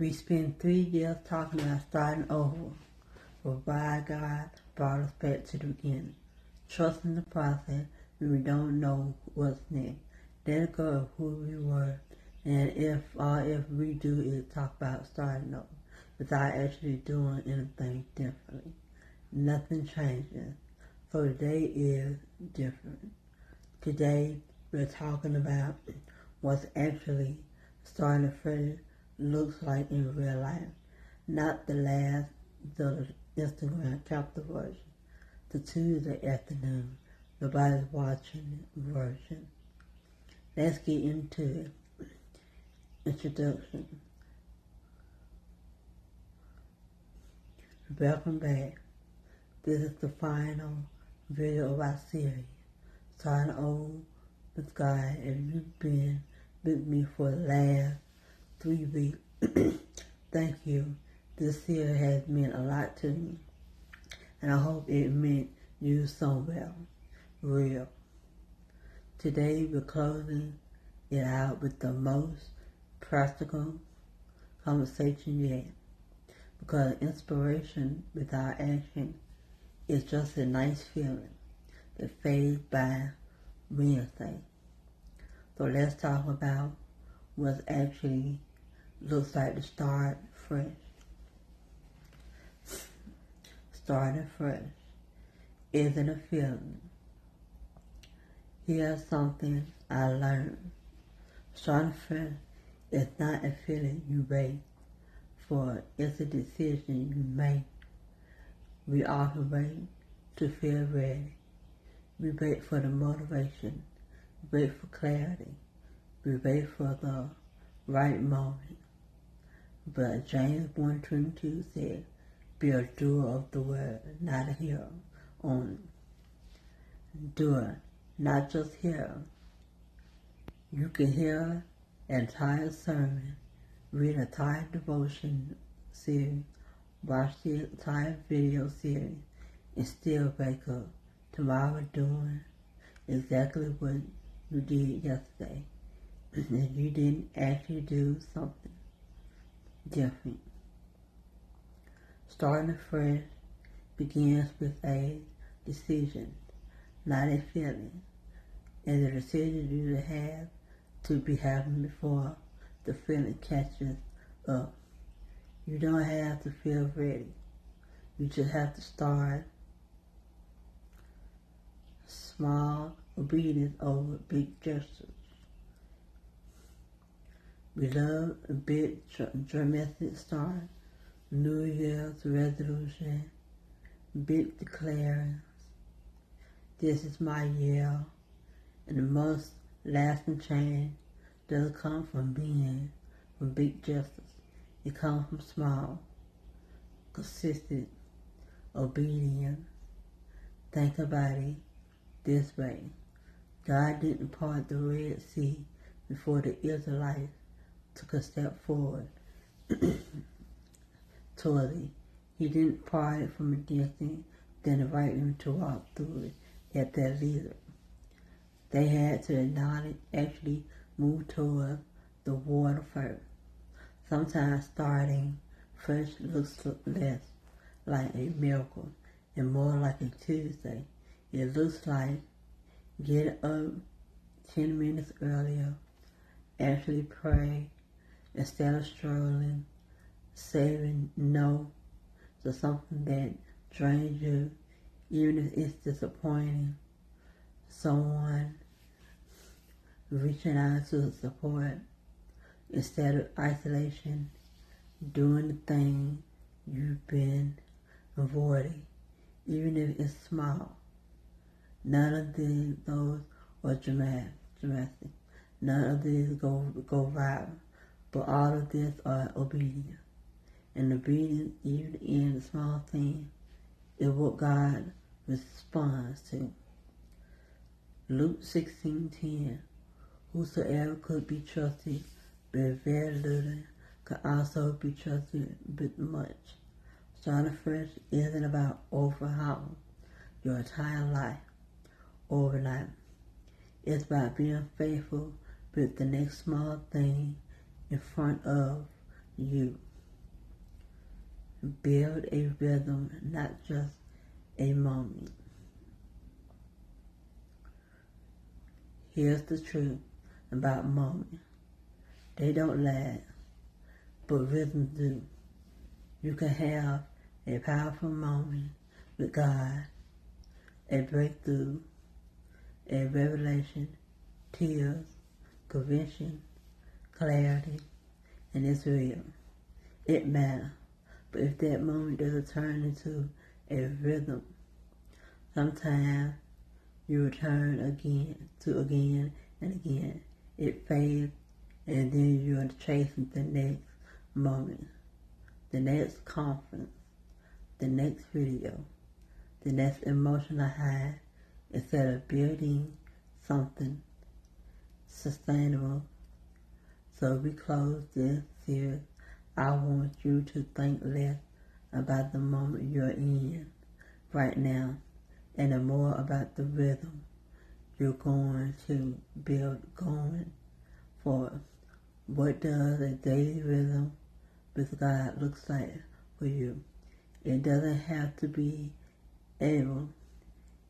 We spent 3 years talking about starting over, but why God brought us back to the beginning. Trusting the process when we don't know what's next. Let go of who we were, and if we do is talk about starting over without actually doing anything differently. Nothing changes. So today is different. Today we're talking about what's actually starting fresh looks like in real life. Not the Instagram capture version. The Tuesday afternoon, nobody's watching version. Let's get into it. Introduction. Welcome back. This is the final video of our series, Starting Over with God. If you've been with me for the last 3 weeks, thank you. This series has meant a lot to me, and I hope it meant you somewhere real. Today we're closing it out with the most practical conversation yet, because inspiration without action is just a nice feeling that fades by Wednesday. So let's talk about what actually looks like to start fresh. Starting fresh isn't a feeling. Here's something I learned. Starting fresh is not a feeling you wait for, it's a decision you make. We often wait to feel ready. We wait for the motivation. We wait for clarity. We wait for the right moment. But James 1:22 said, be a doer of the word, not a hearer only. Doer, not just hearer. You can hear an entire sermon, read an entire devotion series, watch the entire video series, and still wake up tomorrow doing exactly what you did yesterday. And you didn't actually do something different. Starting fresh begins with a decision, not a feeling. And the decision you have to be having before the feeling catches up. You don't have to feel ready. You just have to start. Small obedience over big gestures. We love a big dramatic start, New Year's resolution, big declarings. This is my year, and the most lasting change doesn't come from big gestures. It comes from small, consistent obedience. Think about it this way. God didn't part the Red Sea before the Israelites took a step forward toward it. He didn't part it from a distance, then invite them to walk through it at their leader. They had to acknowledge, actually move toward the water first. Sometimes starting fresh looks less like a miracle and more like a Tuesday. It looks like get up 10 minutes earlier, actually pray instead of struggling, saying no to something that drains you, even if it's disappointing. Someone reaching out to support instead of isolation, doing the thing you've been avoiding, even if it's small. None of those are dramatic. None of these go viral, but all of this are obedience. And obedience, even in the small thing, is what God responds to. Luke 16:10, whosoever could be trusted with very little could also be trusted with much. Starting fresh isn't about overhauling your entire life overnight. It's about being faithful with the next small thing in front of you. Build a rhythm, not just a moment. Here's the truth about moments. They don't last, but rhythms do. You can have a powerful moment with God, a breakthrough, a revelation, tears, conviction, clarity, and it's real. It matters. But if that moment doesn't turn into a rhythm, sometimes you return again and again. It fades, and then you're chasing the next moment, the next conference, the next video, the next emotional high, instead of building something sustainable. So we close this series. I want you to think less about the moment you're in right now and more about the rhythm you're going to build going forward. What does a daily rhythm with God looks like for you? It doesn't have to be able.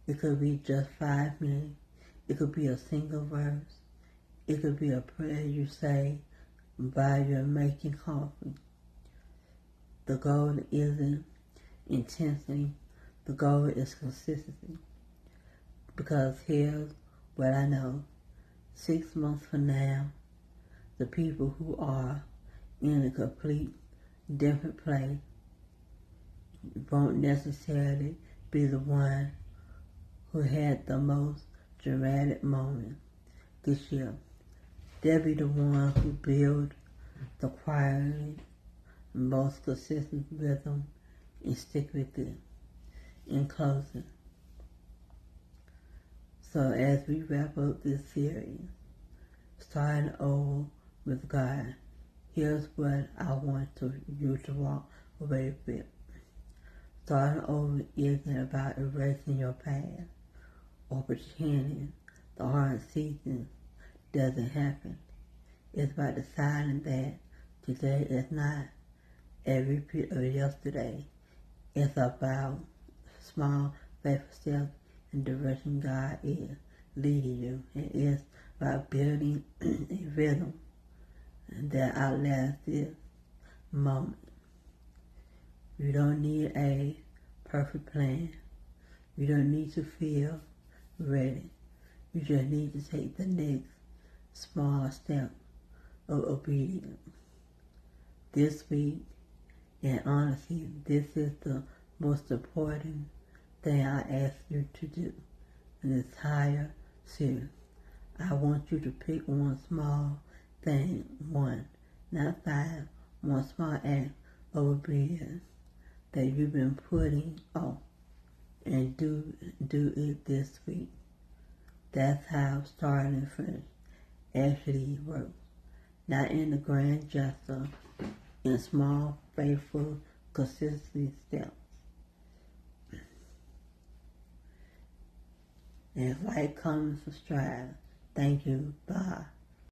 It could be just 5 minutes. It could be a single verse. It could be a prayer you say while you're making coffee. The goal isn't intensity. The goal is consistency. Because here's what I know. 6 months from now, the people who are in a complete different place won't necessarily be the one who had the most dramatic moment this year. They'll be the one who build the quietly most consistent rhythm and stick with it. In closing, so as we wrap up this series, starting over with God, here's what I want you to walk away with. Starting over isn't about erasing your past or pretending the hard season doesn't happen. It's about deciding that today is not a repeat of yesterday. It's about small, faithful steps in the direction God is leading you. And it's about building a rhythm that outlasts this moment. You don't need a perfect plan. You don't need to feel ready. You just need to take the next small step of obedience. This week, and honestly, this is the most important thing I ask you to do in this entire series. I want you to pick one small thing, not 5, one small act of obedience that you've been putting off, and do it this week. That's how starting fresh actually works. Not in the grand gesture, in small, faithful, consistent steps. And if life comes to stride, thank you, God.